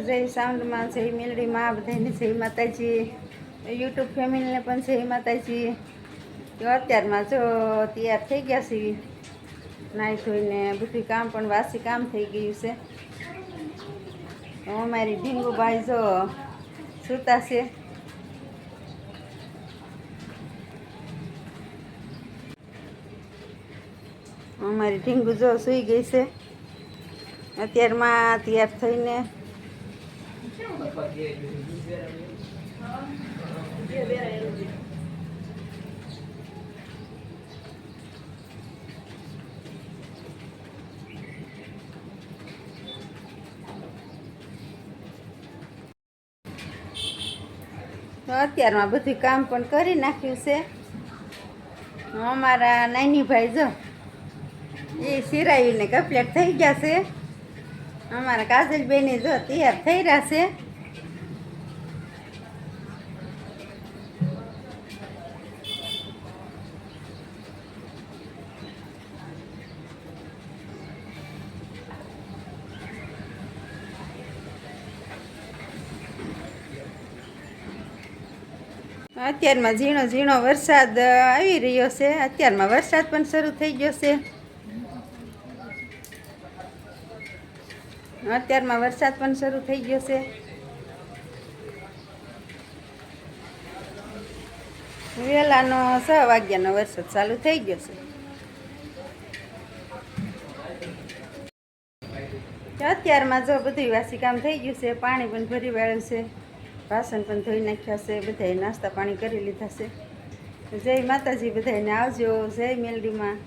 જય સાઉન્ડમાં, જય મેલડીમાં, બધાને જય માતાજી. યુટ્યુબ ફેમિલીને પણ જય માતાજી. તો અત્યારમાં જો તૈયાર થઈ ગયા છે, નાહી ધોઈને બધું કામ પણ વાસી કામ થઈ ગયું છે. અમારી ઢીંગુભાઈ જો સૂતા છે. અમારી ઢીંગુ જો સૂઈ ગઈ છે અત્યારમાં તૈયાર થઈને. તો અત્યારમાં બધું કામ પણ કરી નાખ્યું છે. અમારા નાની ભાઈ જો એ સિરાવીને કમ્પ્લીટ થઈ ગયા છે. અમારા કાજલબેન જો તૈયાર થઈ રહ્યા છે. અત્યારમાં ઝીણો ઝીણો વરસાદ આવી રહ્યો છે. અત્યારમાં વરસાદ પણ શરૂ થઈ ગયો છે. અત્યારમાં વરસાદ પણ શરૂ થઈ ગયો છે. વહેલાનો 6 વાગ્યાનો વરસાદ ચાલુ થઈ ગયો છે. અત્યારમાં જો બધું વાસી કામ થઈ ગયું છે. પાણી પણ ભરી વાળ્યું છે. વાસણ પણ ધોઈ નાખ્યા છે. બધાએ નાસ્તા પાણી કરી લીધા છે. જય માતાજી, બધાને આવજો. જય મેલડીમાં.